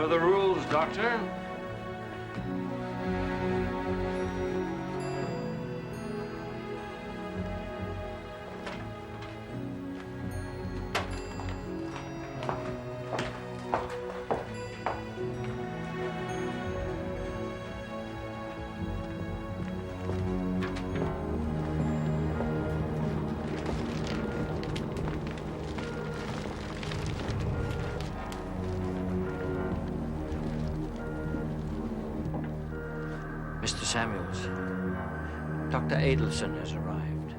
know the rules, Doctor. Mr. Samuels, Dr. Adelson has arrived.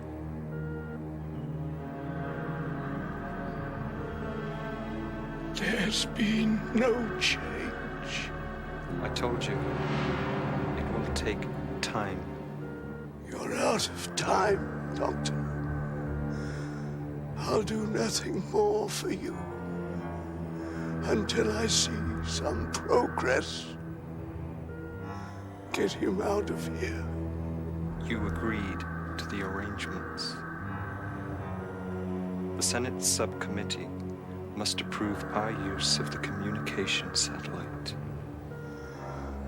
There's been no change. I told you, it will take time. You're out of time, Doctor. I'll do nothing more for you until I see some progress. Get him out of here. You agreed to the arrangements. The Senate subcommittee must approve our use of the communication satellite.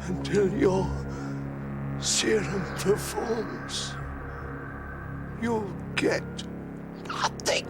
Until your serum performs, you'll get nothing.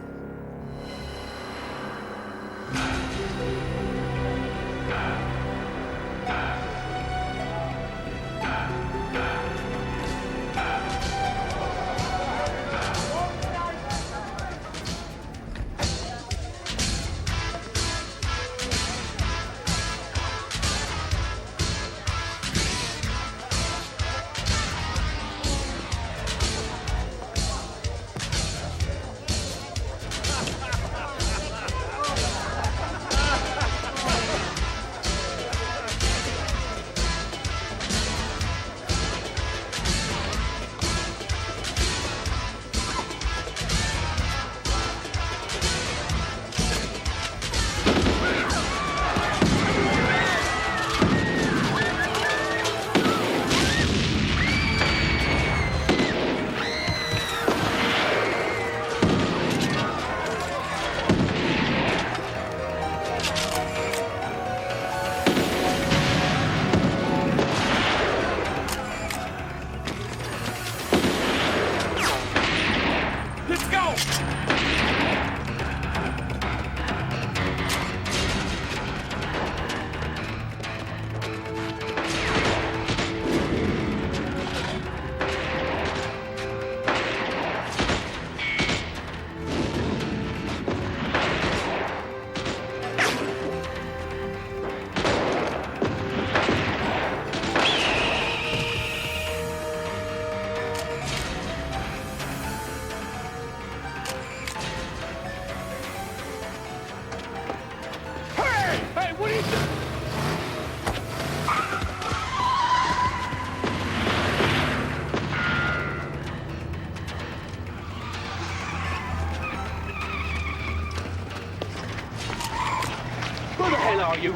hell are you?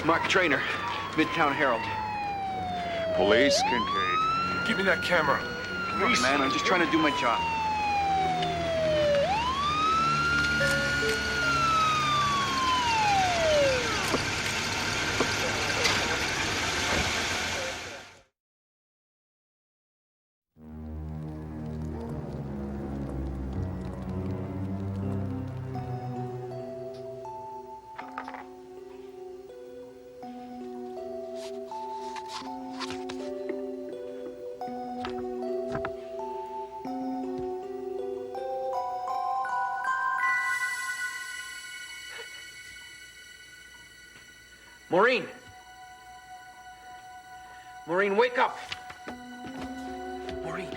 Marc Traynor, Midtown Herald. Police, Kincaid. Give me that camera. Look, man, I'm just trying to do my job. Maureen! Maureen, wake up! Maureen!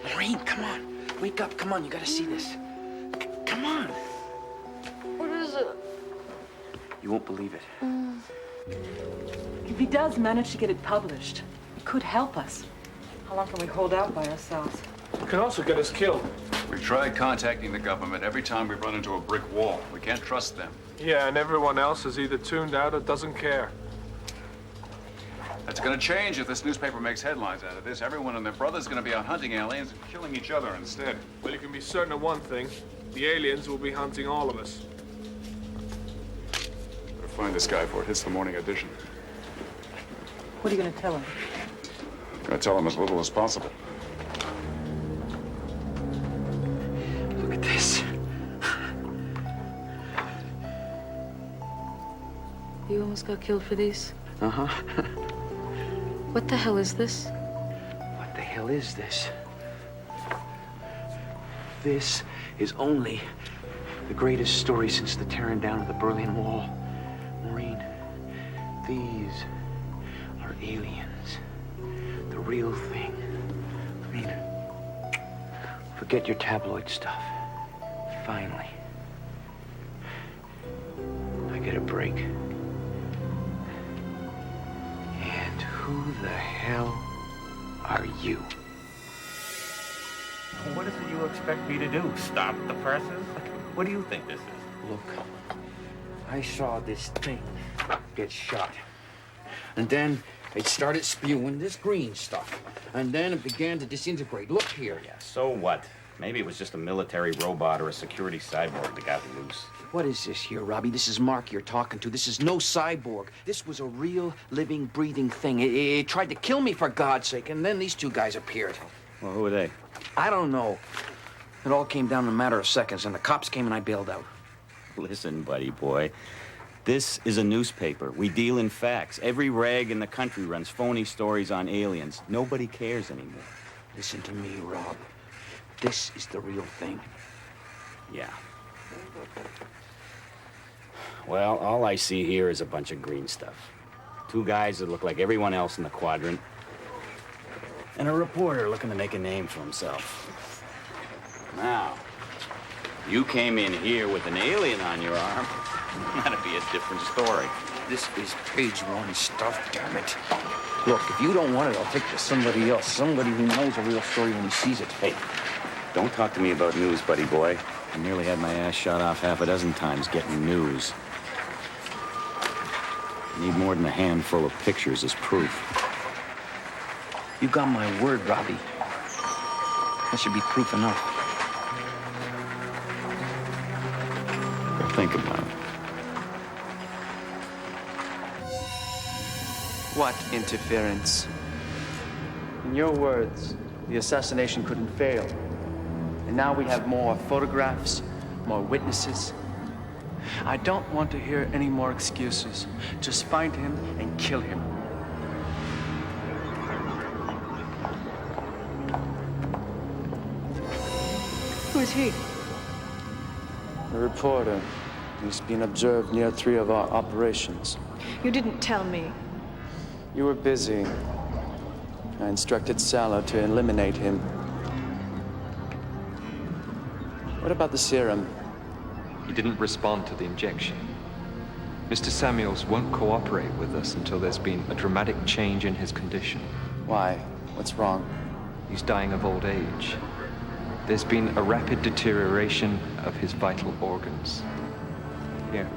Maureen, come on! Wake up, come on, you gotta see this. Come on! What is it? You won't believe it. If he does manage to get it published, it could help us. How long can we hold out by ourselves? It can also get us killed. We tried contacting the government. Every time we run into a brick wall. We can't trust them. Yeah, and everyone else is either tuned out or doesn't care. That's gonna change if this newspaper makes headlines out of this. Everyone and their brother's gonna be out hunting aliens and killing each other instead. Well, you can be certain of one thing. The aliens will be hunting all of us. Better find this guy before it hits the morning edition. What are you going to tell him? Gonna tell him as little as possible. Look at this. You almost got killed for these? Uh-huh. What the hell is this? What the hell is this? This is only the greatest story since the tearing down of the Berlin Wall. Maureen, these are aliens. The real thing. I mean, forget your tabloid stuff. Finally, I get a break. And who the hell are you? What is it you expect me to do? Stop the presses? What do you think this is? Look, I saw this thing get shot. And then it started spewing this green stuff. And then it began to disintegrate. Look here. Yeah, so what? Maybe it was just a military robot or a security cyborg that got loose. What is this here, Robbie? This is Mark you're talking to. This is no cyborg. This was a real, living, breathing thing. It tried to kill me, for God's sake, and then these two guys appeared. Well, who are they? I don't know. It all came down in a matter of seconds, and the cops came and I bailed out. Listen, buddy boy. This is a newspaper. We deal in facts. Every rag in the country runs phony stories on aliens. Nobody cares anymore. Listen to me, Rob. This is the real thing. Yeah. Well, all I see here is a bunch of green stuff. Two guys that look like everyone else in the quadrant. And a reporter looking to make a name for himself. Now, you came in here with an alien on your arm. That'd be a different story. This is page one stuff, damn it. Look, if you don't want it, I'll take it to somebody else. Somebody who knows a real story when he sees it. Hey, don't talk to me about news, buddy boy. I nearly had my ass shot off half a dozen times getting news. I need more than a handful of pictures as proof. You got my word, Robbie. That should be proof enough. Think about it. What interference? In your words, the assassination couldn't fail. And now we have more photographs, more witnesses. I don't want to hear any more excuses. Just find him and kill him. Who is he? A reporter. He's been observed near 3 of our operations. You didn't tell me. You were busy. I instructed Sala to eliminate him. What about the serum? He didn't respond to the injection. Mr. Samuels won't cooperate with us until there's been a dramatic change in his condition. Why? What's wrong? He's dying of old age. There's been a rapid deterioration of his vital organs. Here.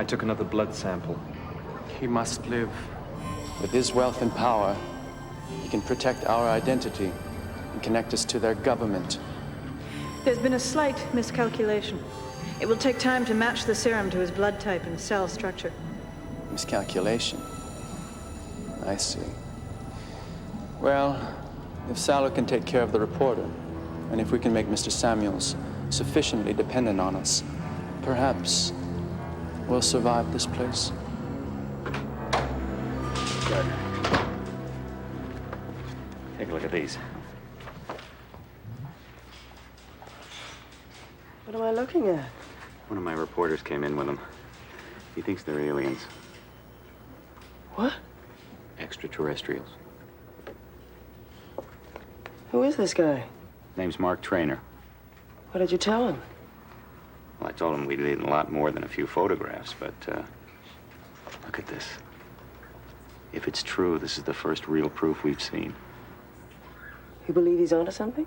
I took another blood sample. He must live. With his wealth and power, he can protect our identity and connect us to their government. There's been a slight miscalculation. It will take time to match the serum to his blood type and cell structure. Miscalculation? I see. Well, if Salo can take care of the reporter, and if we can make Mr. Samuels sufficiently dependent on us, perhaps we'll survive this place. Good. Take a look at these. What am I looking at? One of my reporters came in with them. He thinks they're aliens. What? Extraterrestrials. Who is this guy? Name's Marc Traynor. What did you tell him? Well, I told him we need a lot more than a few photographs, but, look at this. If it's true, this is the first real proof we've seen. You believe he's onto something?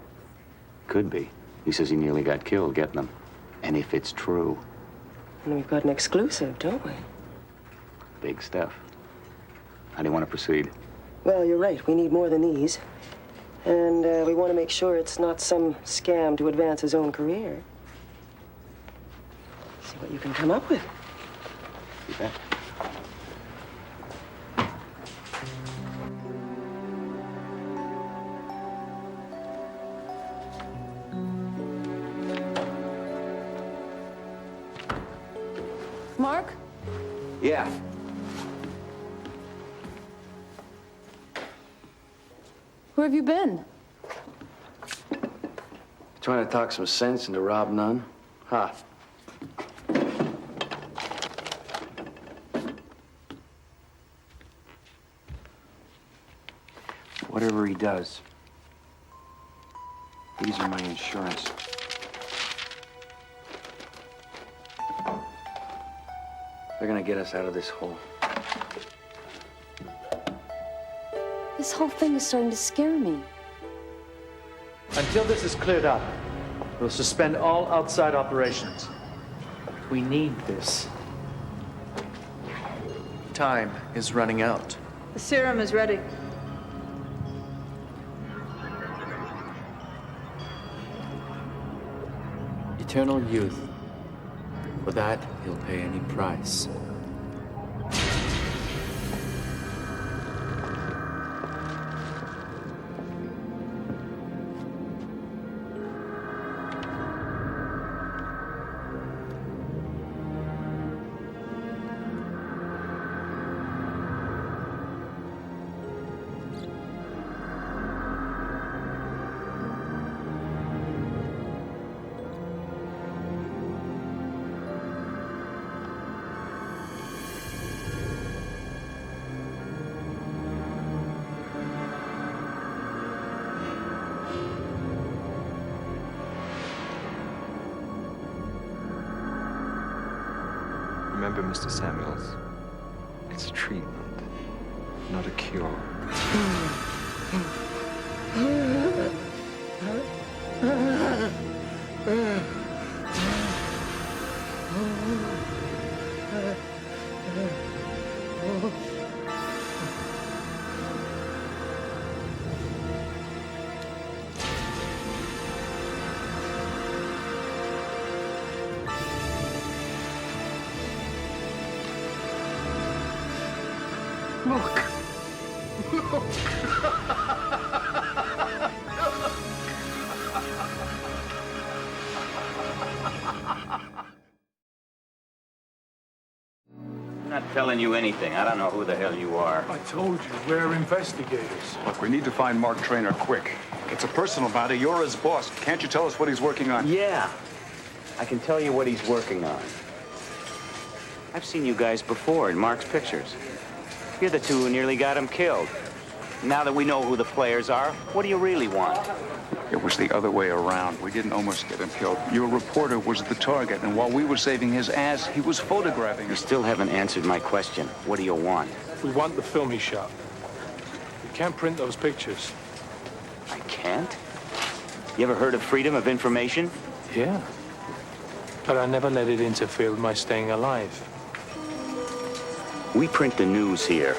Could be. He says he nearly got killed getting them. And if it's true... And we've got an exclusive, don't we? Big stuff. How do you want to proceed? Well, you're right. We need more than these. And we want to make sure it's not some scam to advance his own career. See what you can come up with. You bet. Mark? Yeah. Where have you been? Trying to talk some sense into Rob Nunn. Ha. Whatever he does, these are my insurance. They're gonna get us out of this hole. This whole thing is starting to scare me. Until this is cleared up, we'll suspend all outside operations. We need this. Time is running out. The serum is ready. Eternal youth. For that, he'll pay any price. Remember, Mr. Samuels, it's a treatment, not a cure. Look! Look! I'm not telling you anything. I don't know who the hell you are. I told you, we're investigators. Look, we need to find Marc Traynor quick. It's a personal matter. You're his boss. Can't you tell us what he's working on? Yeah. I can tell you what he's working on. I've seen you guys before in Mark's pictures. You're the two who nearly got him killed. Now that we know who the players are, what do you really want? It was the other way around. We didn't almost get him killed. Your reporter was the target, and while we were saving his ass, he was photographing You us. still haven't answered my question. What do you want? We want the film he shot. We can't print those pictures. I can't? You ever heard of freedom of information? Yeah. But I never let it interfere with my staying alive. We print the news here.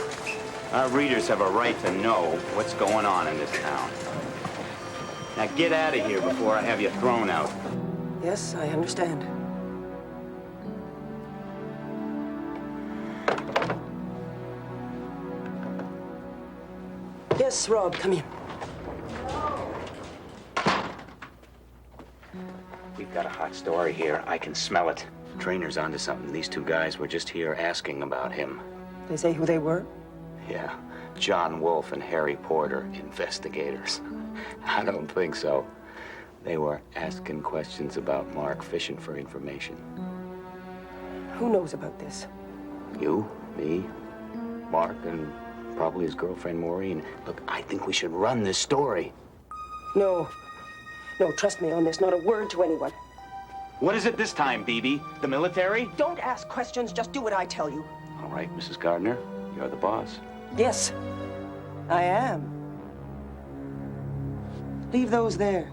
Our readers have a right to know what's going on in this town. Now get out of here before I have you thrown out. Yes, I understand. Yes, Rob, come in. We've got a hot story here. I can smell it. Traynor's onto something. These two guys were just here asking about him. They say who they were? Yeah, John Wolfe and Harry Porter, investigators. I don't think so. They were asking questions about Mark, fishing for information. Who knows about this? You, me, Mark, and probably his girlfriend Maureen. Look, I think we should run this story. No. No, trust me on this. Not a word to anyone. What is it this time, BB? The military? Don't ask questions. Just do what I tell you. All right, Mrs. Gardner. You're the boss. Yes, I am. Leave those there.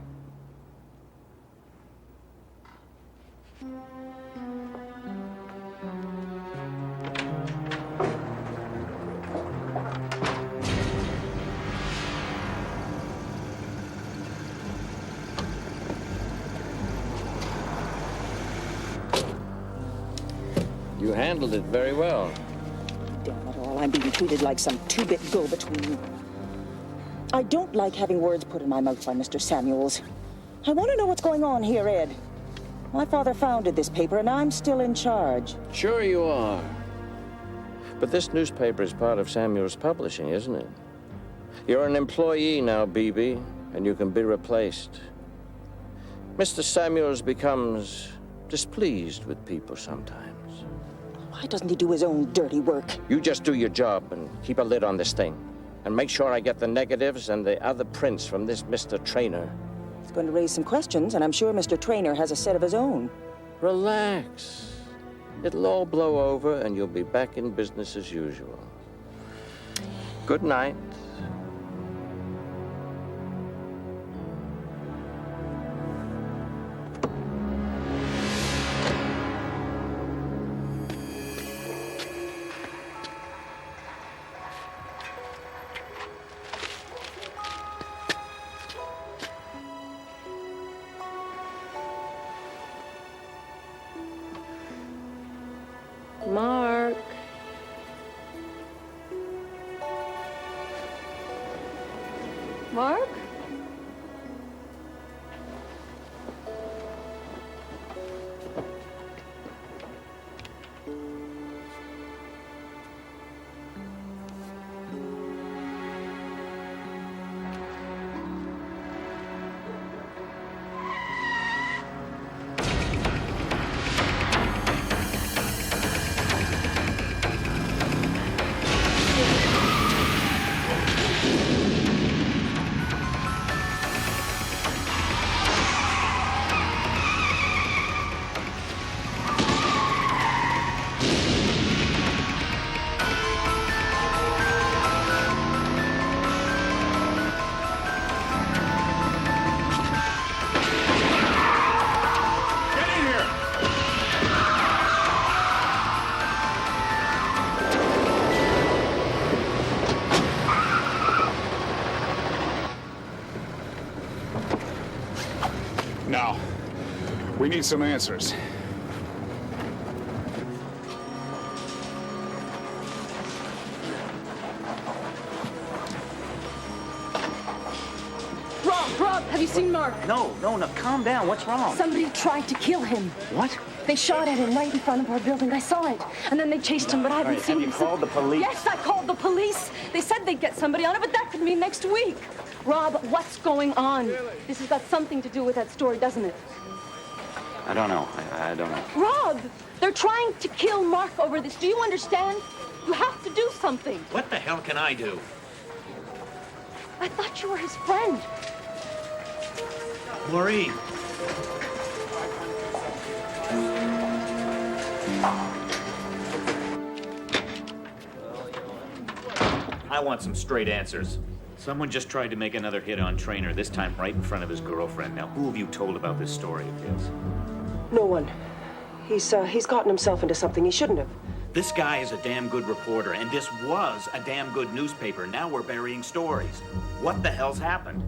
You handled it very well. Damn it all, I'm being treated like some two-bit go-between. I don't like having words put in my mouth by Mr. Samuels. I want to know what's going on here, Ed. My father founded this paper, and I'm still in charge. Sure you are. But this newspaper is part of Samuels Publishing, isn't it? You're an employee now, BB, and you can be replaced. Mr. Samuels becomes displeased with people sometimes. Why doesn't he do his own dirty work? You just do your job and keep a lid on this thing. And make sure I get the negatives and the other prints from this Mr. Traynor. It's going to raise some questions, and I'm sure Mr. Traynor has a set of his own. Relax. It'll all blow over, and you'll be back in business as usual. Good night. Mark. Mark? Now, we need some answers. Rob, have you seen Mark? No, calm down. What's wrong? Somebody tried to kill him. What? They shot at him right in front of our building. I saw it. And then they chased him, but I haven't seen him. Have you called the police? Yes, I called the police. They said they'd get somebody on it, but that could mean next week. Rob, what's going on? This has got something to do with that story, doesn't it? I don't know. I don't know. Rob, they're trying to kill Mark over this. Do you understand? You have to do something. What the hell can I do? I thought you were his friend. Maureen. I want some straight answers. Someone just tried to make another hit on Traynor, this time right in front of his girlfriend. Now, who have you told about this story of his? No one. He's gotten himself into something he shouldn't have. This guy is a damn good reporter, and this was a damn good newspaper. Now we're burying stories. What the hell's happened?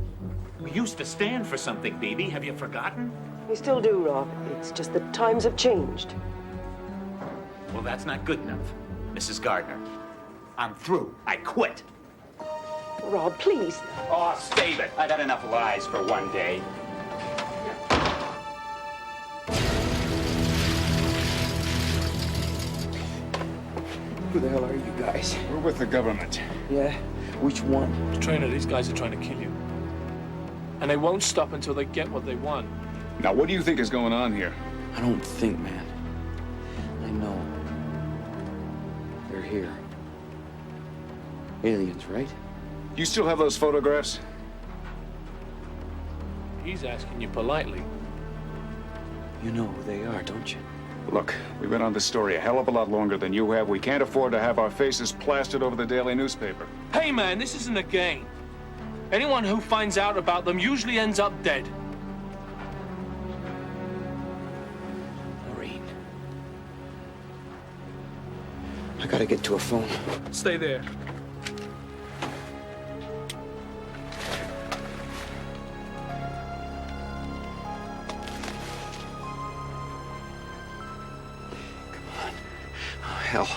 We used to stand for something, BB. Have you forgotten? We still do, Rob. It's just that times have changed. Well, that's not good enough, Mrs. Gardner. I'm through. I quit. Rob, please. Oh, save it. I've had enough lies for one day. Who the hell are you guys? We're with the government. Yeah? Which one? Traynor, these guys are trying to kill you. And they won't stop until they get what they want. Now, what do you think is going on here? I don't think, man. I know. They're here. Aliens, right? You still have those photographs? He's asking you politely. You know who they are, don't you? Look, we've been on this story a hell of a lot longer than you have. We can't afford to have our faces plastered over the daily newspaper. Hey, man, this isn't a game. Anyone who finds out about them usually ends up dead. Maureen. I gotta get to a phone. Stay there. Hell.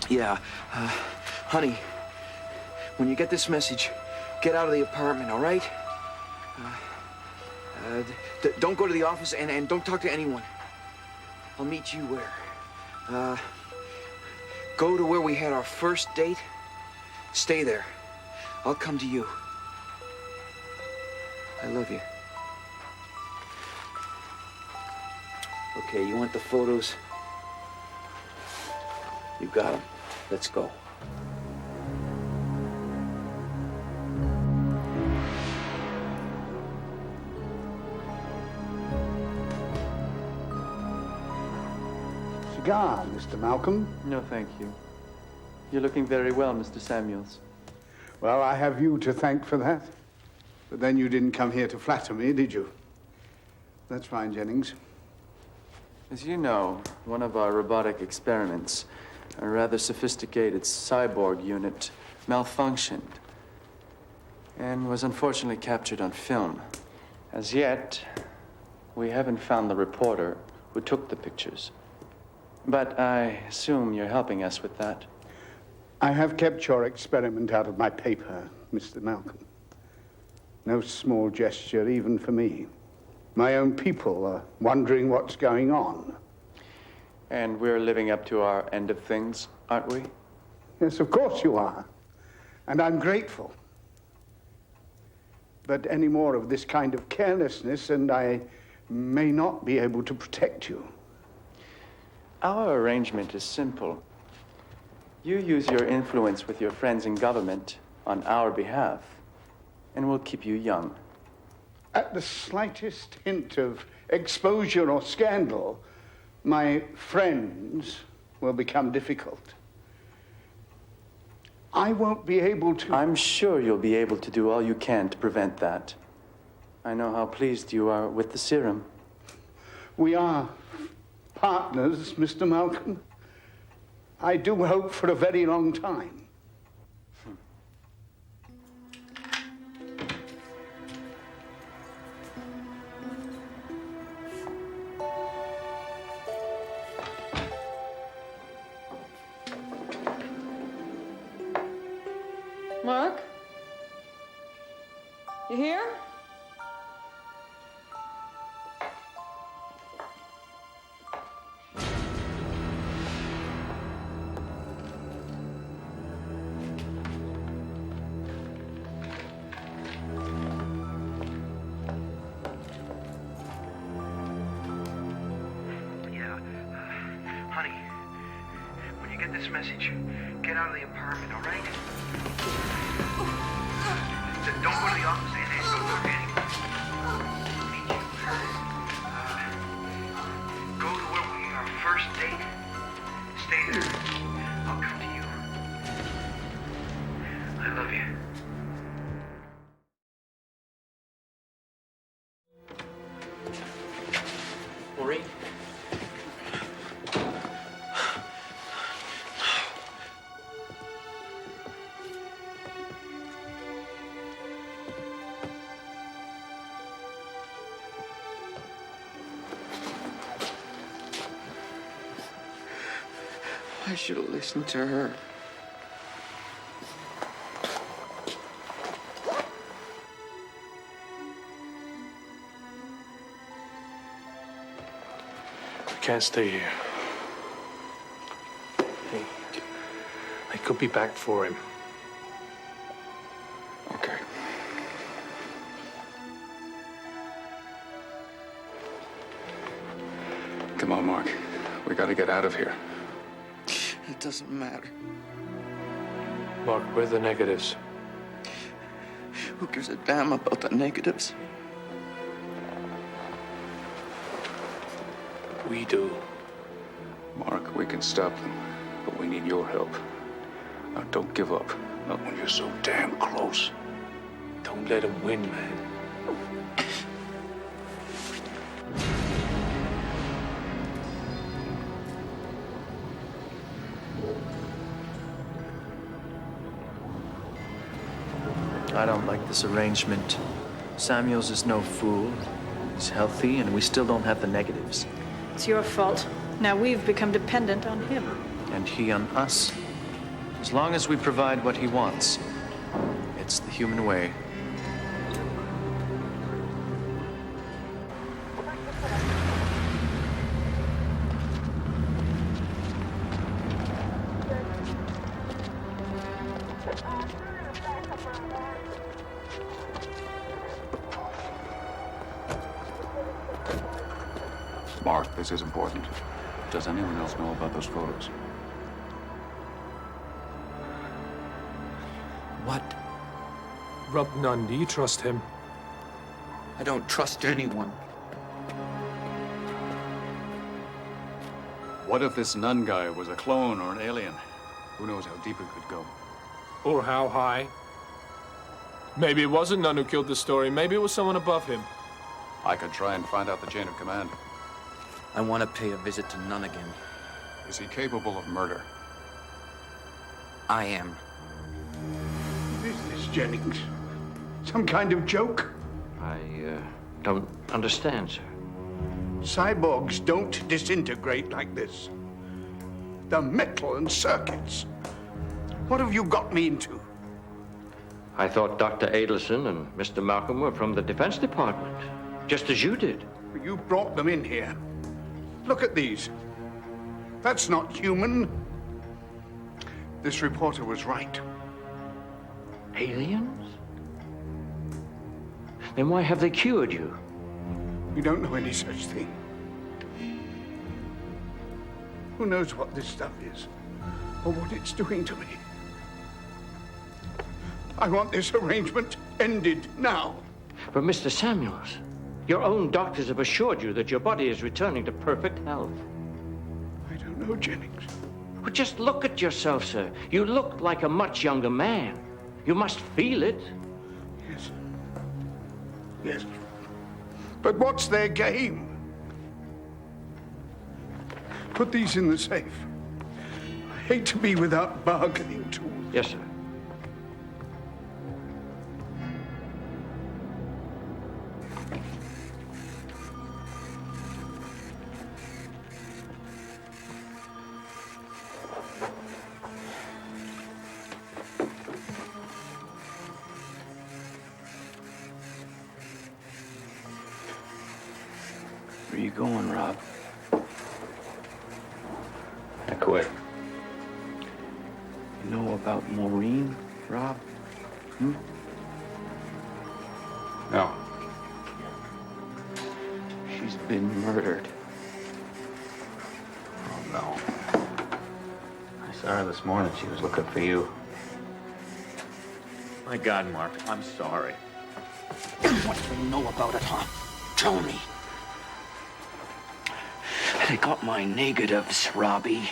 Yeah, honey, when you get this message, get out of the apartment, all right? Don't go to the office and don't talk to anyone. I'll meet you where? Go to where we had our first date. Stay there. I'll come to you. I love you. Okay, you want the photos? You got him. Let's go. Cigar, Mr. Malcolm? No, thank you. You're looking very well, Mr. Samuels. Well, I have you to thank for that. But then you didn't come here to flatter me, did you? That's fine, Jennings. As you know, one of our robotic experiments, a rather sophisticated cyborg unit, malfunctioned and was unfortunately captured on film. As yet, we haven't found the reporter who took the pictures. But I assume you're helping us with that. I have kept your experiment out of my paper, Mr. Malcolm. No small gesture, even for me. My own people are wondering what's going on. And we're living up to our end of things, aren't we? Yes, of course you are. And I'm grateful. But any more of this kind of carelessness, and I may not be able to protect you. Our arrangement is simple. You use your influence with your friends in government on our behalf, and we'll keep you young. At the slightest hint of exposure or scandal, my friends will become difficult. I won't be able to... I'm sure you'll be able to do all you can to prevent that. I know how pleased you are with the serum. We are partners, Mr. Malcolm. I do hope for a very long time. Mark? You here? Honey, when you get this message, get out of the apartment, all right? Don't go to the office and don't talk to anyone. Meet you where? Go to where we our first date. Stay there. I'll come to you. I love you. Maureen? I should have listened to her. We can't stay here. They could be back for him. Okay. Come on, Mark. We gotta get out of here. It doesn't matter. Mark, where are the negatives? Who gives a damn about the negatives? We do. Mark, we can stop them, but we need your help. Now, don't give up. Not when you're so damn close. Don't let him win, man. I don't like this arrangement. Samuels is no fool. He's healthy, and we still don't have the negatives. It's your fault. Now we've become dependent on him. And he on us. As long as we provide what he wants. It's the human way. Mark, this is important. Does anyone else know about those photos? What? Rob Nunn, do you trust him? I don't trust anyone. What if this nun guy was a clone or an alien? Who knows how deep it could go? Or how high? Maybe it wasn't Nunn who killed the Story. Maybe it was someone above him. I could try and find out the chain of command. I want to pay a visit to Nunn again. Is he capable of murder? I am. What is this, Jennings? Some kind of joke? I don't understand, sir. Cyborgs don't disintegrate like this. The metal and circuits. What have you got me into? I thought Dr. Adelson and Mr. Malcolm were from the Defense Department, just as you did. You brought them in here. Look at these. That's not human. This reporter was right. Aliens? Then why have they cured you? We don't know any such thing. Who knows what this stuff is, or what it's doing to me? I want this arrangement ended now. But Mr. Samuels, your own doctors have assured you that your body is returning to perfect health. I don't know, Jennings. But just look at yourself, sir. You look like a much younger man. You must feel it. Yes. Yes. But what's their game? Put these in the safe. I hate to be without bargaining tools. Yes, sir. Where you going, Rob? I quit. You know about Maureen, Rob? No. She's been murdered. Oh, no. I saw her this morning. She was looking for you. My God, Mark, I'm sorry. What do you know about it, huh? Tell me. They got my negatives, Robbie.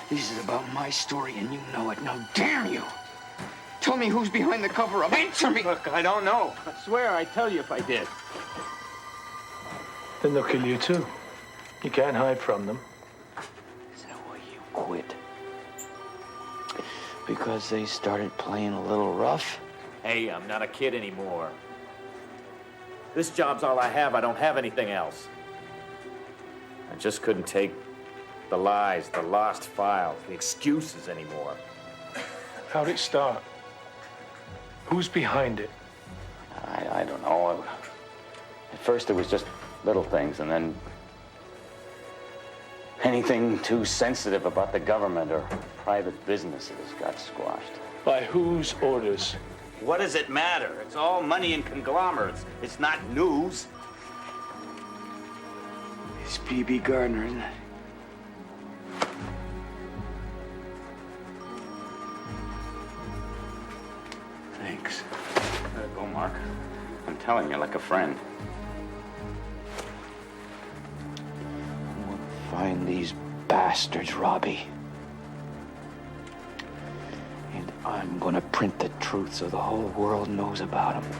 This is about my story, and you know it. Now, damn you! Tell me who's behind the cover-up. Answer me! Look, I don't know. I swear I'd tell you if I did. Then they'll kill you too. You can't hide from them. Is that why you quit? Because they started playing a little rough? Hey, I'm not a kid anymore. This job's all I have. I don't have anything else. I just couldn't take The lies, the lost files, the excuses anymore. How'd it start? Who's behind it? I don't know. At first it was just little things, and then anything too sensitive about the government or private businesses got squashed. By whose orders? What does it matter? It's all money and conglomerates. It's not news. It's B.B. Gardner, isn't it? Thanks. Let it go, Mark. I'm telling you like a friend. I'm gonna find these bastards, Robbie. And I'm gonna print the truth so the whole world knows about them.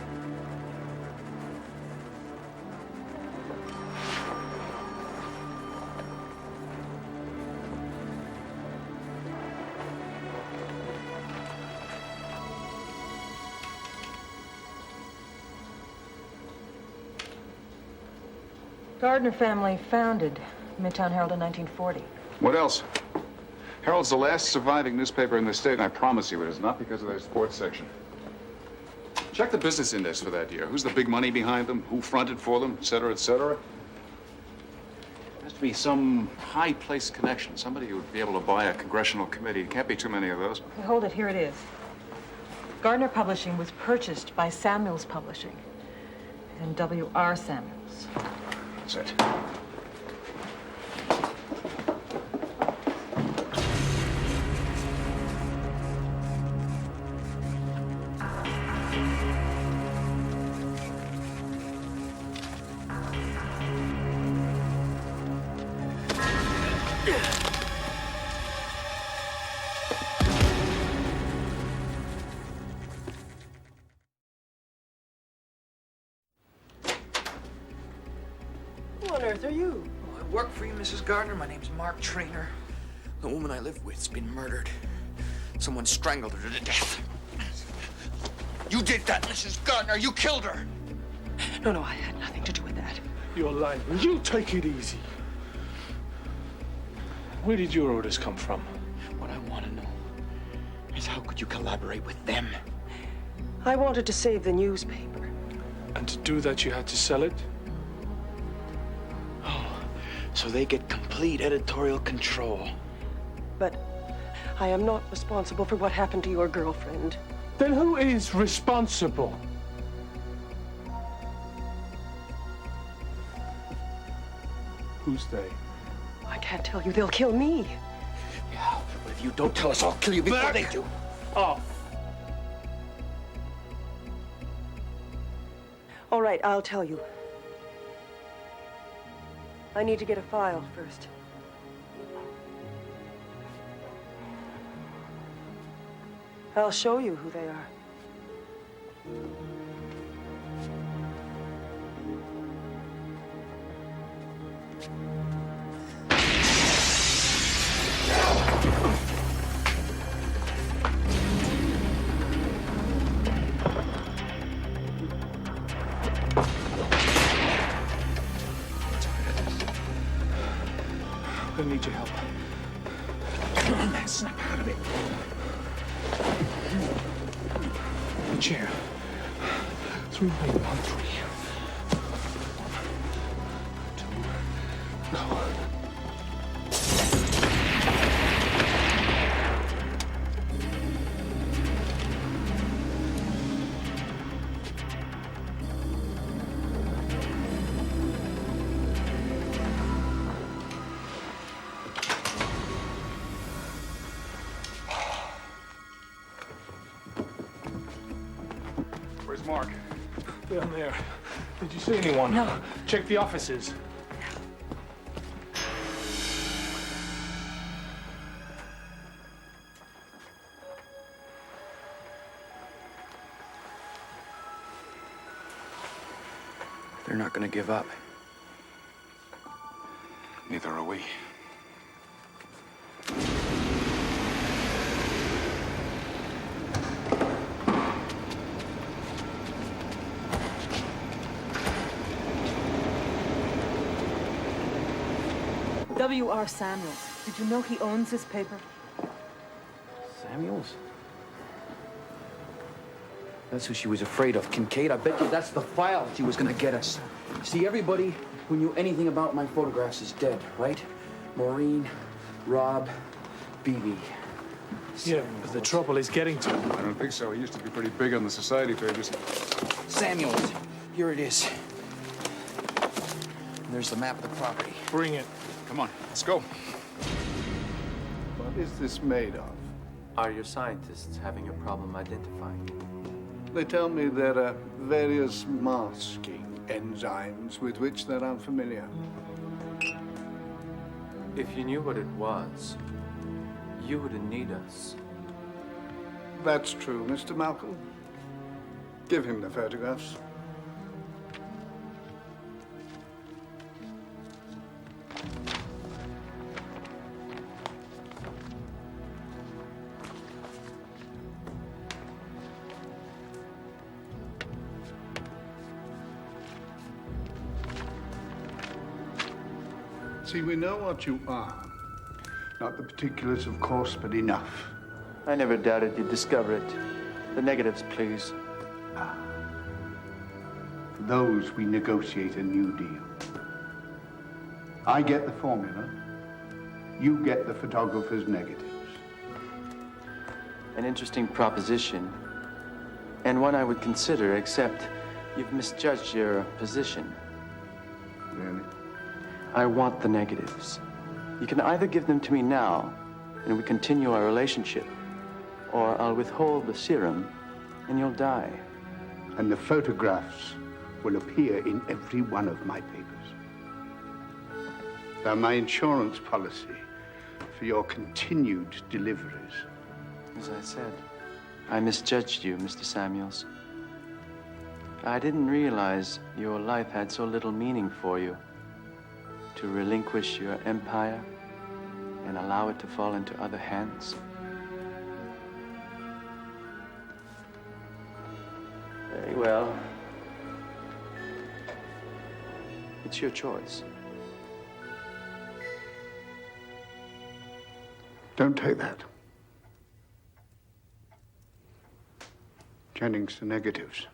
Gardner family founded Midtown Herald in 1940. What else? Herald's the last surviving newspaper in the state, and I promise you it is not because of their sports section. Check the business index for that year. Who's the big money behind them? Who fronted for them? Et cetera, et cetera. There has to be some high-placed connection. Somebody who would be able to buy a congressional committee. Can't be too many of those. Hey, hold it, here it is. Gardner Publishing was purchased by Samuels Publishing and W.R. Samuels. That's it. Who on earth are you? Oh, I work for you, Mrs. Gardner. My name's Marc Traynor. The woman I live with's been murdered. Someone strangled her to death. You did that, Mrs. Gardner. You killed her. No, I had nothing to do with that. You're lying. Will you take it easy? Where did your orders come from? What I want to know is how could you collaborate with them? I wanted to save the newspaper. And to do that, you had to sell it? So they get complete editorial control. But I am not responsible for what happened to your girlfriend. Then who is responsible? Who's they? I can't tell you. They'll kill me. Yeah, but if you don't tell us, I'll kill you before they do. Off. All right, I'll tell you. I need to get a file first. I'll show you who they are. I'm gonna need your help. Snap out of it. A chair. 313. 2. Go. Where's Mark? Down there. Did you see anyone? No. Check the offices. They're not gonna give up. Neither are we. W.R. Samuels. Did you know he owns this paper? Samuels? That's who she was afraid of. Kincaid, I bet you that's the file she was gonna get us. See, everybody who knew anything about my photographs is dead, right? Maureen, Rob, BB. Yeah, but the trouble is getting to him. I don't think so. He used to be pretty big on the society papers. Samuels, here it is. And there's the map of the property. Bring it. Come on, let's go. What is this made of? Are your scientists having a problem identifying it? They tell me there are various masking enzymes with which they're unfamiliar. If you knew what it was, you wouldn't need us. That's true, Mr. Malcolm. Give him the photographs. See, we know what you are. Not the particulars, of course, but enough. I never doubted you'd discover it. The negatives, please. For those, we negotiate a new deal. I get the formula. You get the photographer's negatives. An interesting proposition, and one I would consider, except you've misjudged your position. Really? I want the negatives. You can either give them to me now, and we continue our relationship, or I'll withhold the serum, and you'll die. And the photographs will appear in every one of my papers. They're my insurance policy for your continued deliveries. As I said, I misjudged you, Mr. Samuels. I didn't realize your life had so little meaning for you. To relinquish your empire and allow it to fall into other hands. Very well. It's your choice. Don't take that. Jennings, the negatives.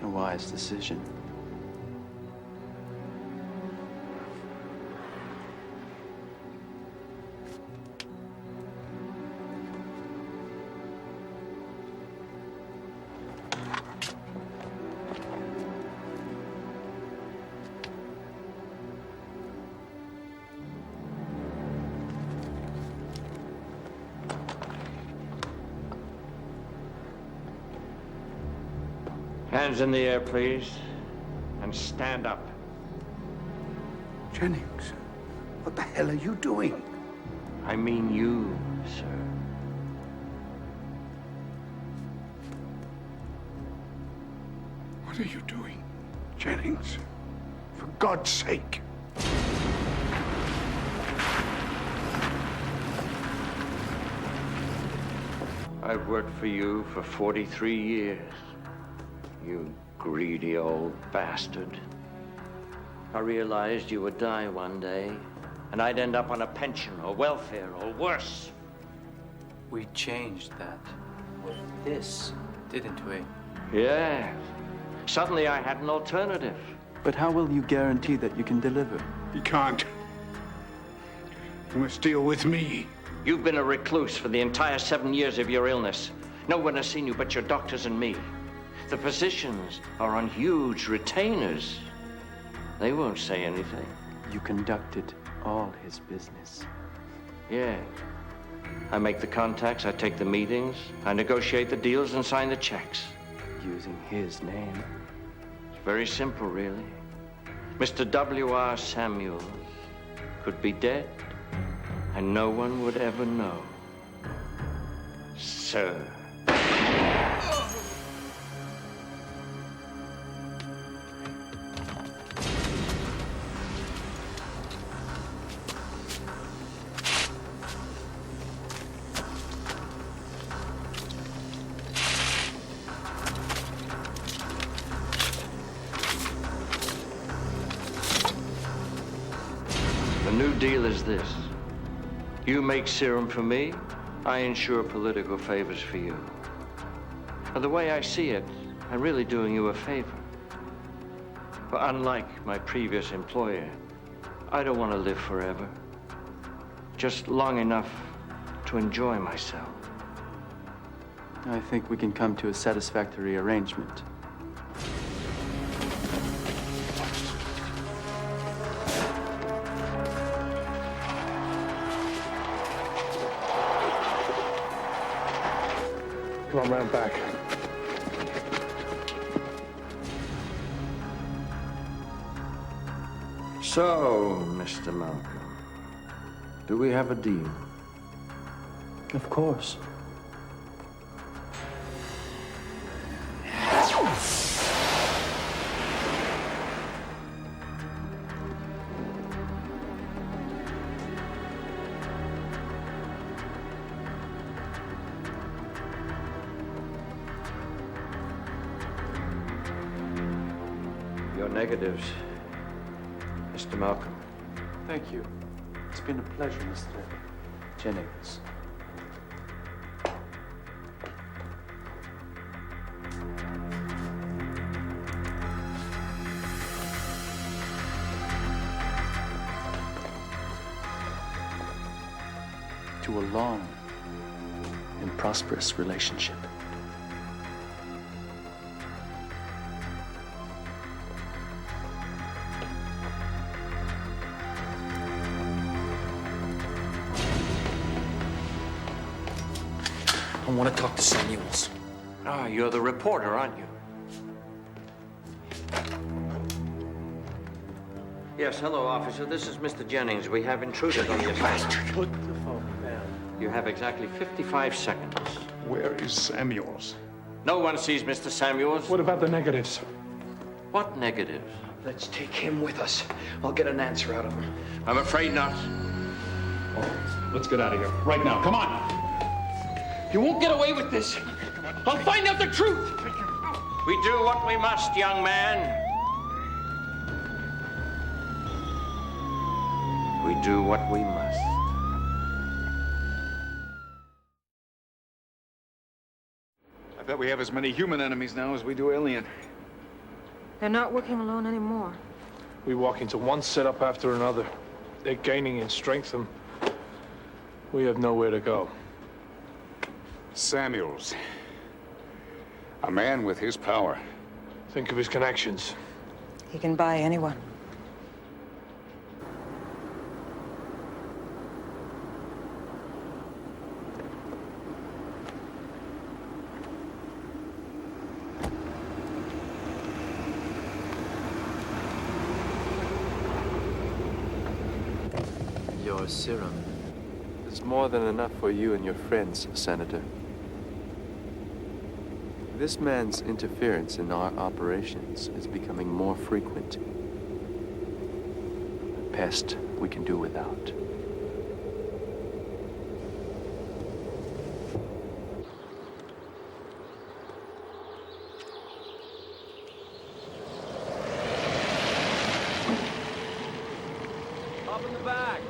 A wise decision. Hands in the air, please, and stand up. Jennings, what the hell are you doing? I mean you, sir. What are you doing, Jennings? For God's sake. I've worked for you for 43 years. You greedy old bastard. I realized you would die one day, and I'd end up on a pension or welfare or worse. We changed that with this, didn't we? Yes. Suddenly I had an alternative. But how will you guarantee that you can deliver? You can't. You must deal with me. You've been a recluse for the entire 7 years of your illness. No one has seen you but your doctors and me. The physicians are on huge retainers. They won't say anything. You conducted all his business. Yeah. I make the contacts, I take the meetings, I negotiate the deals and sign the checks. Using his name. It's very simple, really. Mr. W.R. Samuels could be dead, and no one would ever know. Sir. new deal is this. You make serum for me, I ensure political favors for you. Now, the way I see it, I'm really doing you a favor. But unlike my previous employer, I don't want to live forever. Just long enough to enjoy myself. I think we can come to a satisfactory arrangement. Come on, round back. So, Mr. Malcolm, do we have a deal? Of course. Your negatives, Mr. Malcolm. Thank you. It's been a pleasure, Mr. Jennings. To a long and prosperous relationship. I want to talk to Samuels. Ah, you're the reporter, aren't you? Yes, hello, officer. This is Mr. Jennings. We have intruded on your bastard. Put the phone down. You have exactly 55 seconds. Where is Samuels? No one sees Mr. Samuels. What about the negatives? What negatives? Let's take him with us. I'll get an answer out of him. I'm afraid not. Let's get out of here. Right now. Come on. You won't get away with this. I'll find out the truth. We do what we must, young man. We do what we must. I bet we have as many human enemies now as we do alien. They're not working alone anymore. We walk into one setup after another. They're gaining in strength, and we have nowhere to go. Samuels. A man with his power. Think of his connections. He can buy anyone. Your serum is more than enough for you and your friends, Senator. This man's interference in our operations is becoming more frequent. The pest we can do without. Up in the back.